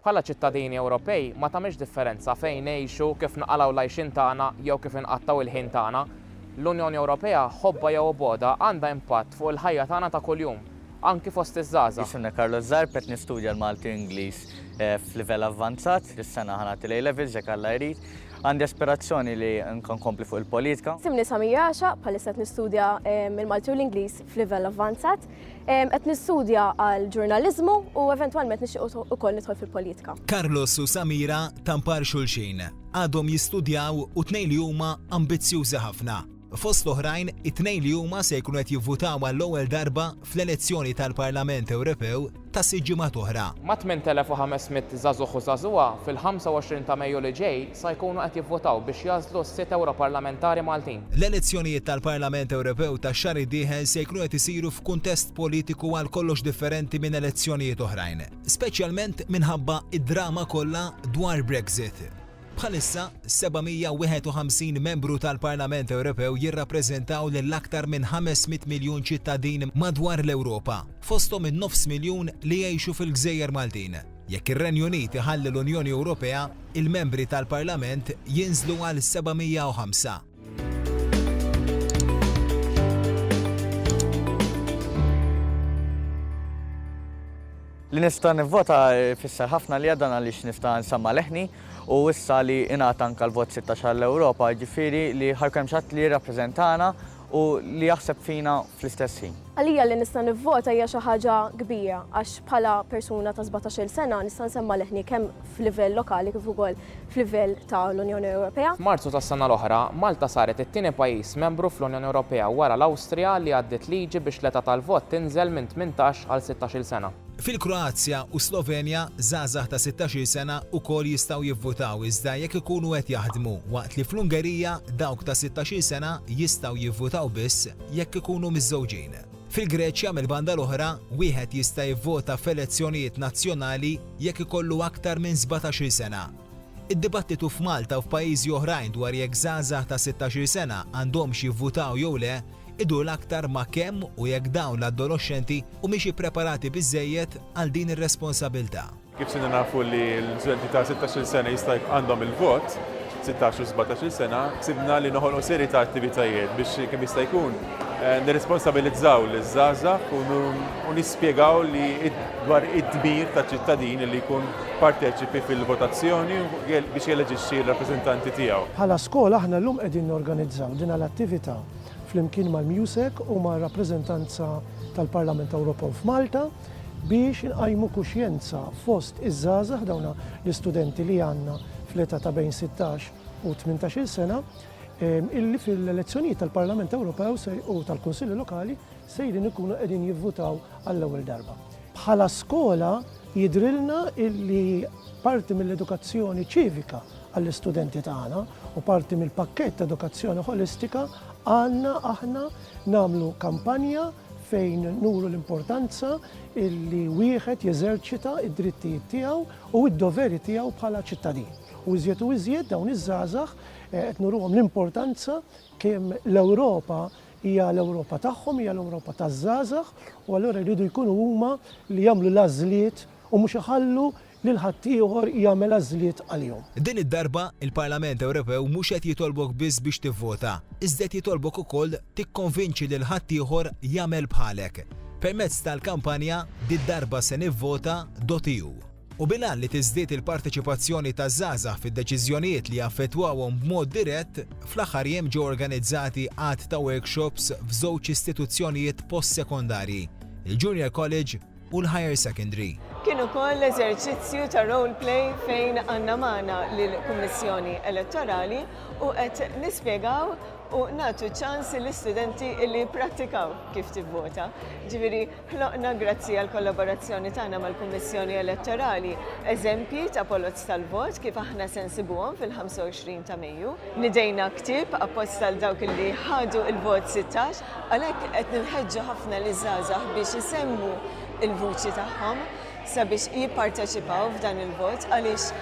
Bħala ċittadini Ewropej ma tagħmilx differenza fejn ngħixu, kif naqalgħu l-għajxin tagħna jew kif inqattaw il-ħin tagħna. L-Unjoni Ewropea ħobba jew boda għandha impatt fuq il-ħajja tagħna ta' kuljum, anki fost iż-żgħażagħ. Jisimni Karlo Żgħar, qed nistudja l-Malti Ingliż f'livell avvanzat, is-sena ħanati l-A-level ġekk Alla jrid. Għandi aspirazzjoni li nkompli fuq il-politika. Simni Samija Għaxa, bħalissa qed nistudja il-Malti u l-Ingliż f'livell avvanzat. Qed nistudja għal ġurnaliżmu u eventwalment nixtieq ukoll nidħol fil-politika. Carlos u Samira tampar xulxin. Għadhom jistudjaw u tnejn li huma ambizzjużi ħafna. Fost l-oħrajn, it-tnejn li huma se jkunu qed jivvutaw għall-ewwel darba fl-elezzjoni tal-Parlament Ewropew ta' 6 ġimgħat oħra. Ma' 8500 żagħżugħ u żagħżugħa fil-25 ta' Mejju li ġej se jkunu qed jivvutaw biex jażlu s-sitt Ewroparlamentari Maltin. L-elezzjonijiet tal-Parlament Ewropew tax-xahar id-dieħel se jkunu qed isiru f'kuntest politiku għal kollox differenti minn elezzjonijiet oħrajn, speċjalment minħabba id-drama kollha dwar Brexit. Bħalissa, 751 membru tal-Parlament Ewropew jirrappreżentaw lill-aktar minn 500 miljun ċittadin madwar l-Ewropa, fosthom in-9 miljun li jgħixu fil-Gżejjer Maltin. Jekk ir-Renju Unit iħalli l-Unjoni Ewropea, il-membri tal-Parlament jinżlu għal 705. Li nista' nivvota fisser ħafna li għadan għaliex nista' nsamma leħni u issa li ingħata anke l-vot 16 għall-Ewropa, ġifieri li ħarkem xatt li jirrappreżentana u li jaħseb fina fl-istess ħin. Għalija li nista' nivvota hija xi ħaġa kbira għax bħala persuna ta' 17-il sena nista' nsemma leħni kemm f'livell lokali kif ukoll f'livell ta' l-Unjoni Ewropea. F'Marzu tas-sena l-oħra, Malta saret it-tieni pajjiż membru fl-Unjoni Ewropea wara l-Awstrija li għaddiet liġi biex l-età tal-vot tinżel minn 18 għal 16-il sena. Fil-Kroazja u Slovenja, żgħażagħ ta' 16 sena wkoll jistgħu jivvutaw iżda jekk ikunu qed jaħdmu, waqt li fl-Ungerija dawk ta' 16 sena jistgħu jivvutaw biss jekk ikunu miż-żewġin. Fil-Greċja mill-banda l-oħra, wieħed jista' jivvota f'elezzjonijiet nazzjonali jekk ikollu aktar minn 17 sena. Id-dibattitu f'Malta u f'pajjiżi oħrajn dwar jekk żgħażagħ ta' 16 sena għandhomx jivvutaw jew le idur l-aktar ma' kemm u jekk dawn l-adolescenti humiex preparati biżżejjed għal din ir-responsabilità. Kif se nafu li l-studenti ta' 16 sena jista' għandhom il-vot, 16 u 17 sena, sibna li noħolqu seri ta' attivitajiet biex kemm jista' jkun nirresponsabilizzaw liż-żgħażagħ u nispjegaw li dwar id-dmir ta' ċittadin li jkun parteċipi fil-votazzjoni biex jeleġixxi l-rappreżentanti tiegħu. Bħala skola aħna llum qegħdin norganizzaw din l-attività flimkien mal-Musek u mal-rappreżentanza tal-Parlament Ewropew f'Malta biex inqajmu kuxjenza fost iż-żgħażagħ dawna l-istudenti li għandna fl-età ta' bejn 16 u 18 sena illi fil-elezzjonijiet tal-Parlament Ewropew u tal-Kunsilli Lokali sejrin ikunu qegħdin jivvutaw għall-ewwel darba. Bħala skola jidrilna illi parti mill-edukazzjoni ċivika għall-istudenti tagħna u parti mill-pakkett edukazzjoni holistika għandna aħna nagħmlu kampanja fejn nuru l-importanza illi wieħed jeżerċita id-drittijiet tiegħu u d-doveri tiegħu bħala ċittadin. U iżjed dawn iż-żgħażagħ qed nuruhom l-importanza kemm l-Ewropa hija l-Ewropa tagħhom, hija l-Ewropa taż-żgħażagħ u allura jridu jkunu huma li jagħmlu l-għażliet u mhux iħallu lil ħaddieħor jagħmel għażliet għalihom. Din id-darba il-Parlament Ewropew mhux qed jitolbok biss biex tivvota, iżda qed jitolbok ukoll tikkonvinċi lil ħaddieħor jagħmel bħalek. Permezz tal-kampanja Darba se nivvota.eu. U bilan li tiżdied il-parteċipazzjoni taż-żgħażagħ fid-deċiżjonijiet li jaffettwawhom b'mod dirett, fl-aħħar jiem ġew organizzati għadd ta' workshops f'żewġ istituzzjonijiet postsekondarji, il-Junior College u l-Higher Secondary. Kien ukoll eżerċizzju ta' role play fejn għandna magħna lill-Kummissjoni Elettorali u qed nispjegaw u nagħtu ċans lill-istudenti li jippratikaw kif tivvota. Ġifieri ħloqna grazzi għall kollaborazzjoni tagħna mal-Kummissjoni Elettorali eżempji ta' polozz tal-vot kif aħna se nsibuhom fil-25 ta' Mejju. Nidejna ktieb apposta għal dawk li ħadu il-vot 16, għalhekk qed ninħeġġu ħafna liż-żgħażagħ biex isemmu il-vuċi tagħhom sabiex jipparteċipaw f'dan il-vot għaliex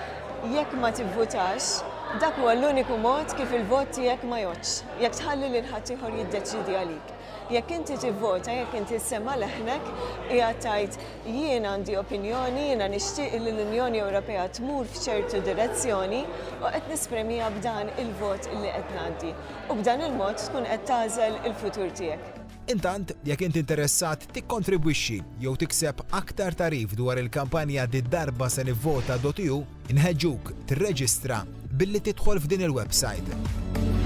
jekk ma tivvutax Dak huwa l-uniku mod kif il-vot tiegħek ma jgħodx, jekk tħalli lil ħadd ieħor jiddeċidi għalik. Jekk inti tivvota, jekk inti semma leħnek, hija tajt jien għandi opinjoni, jiena nixtieq li l-Unjoni Ewropea tmur f'ċertu direzzjoni u qed nispremija b'dan il-vot li qed ngħaddi. U b'dan il-mod tkun qed tagħżel il-futur tiegħek. Intant, jekk inti interessat tikkontribwixxi jew tikseb aktar tarif dwar il-kampanja darba se nivvota.eu, inħeġġuk tirreġistra billi tidħol f'din il-website.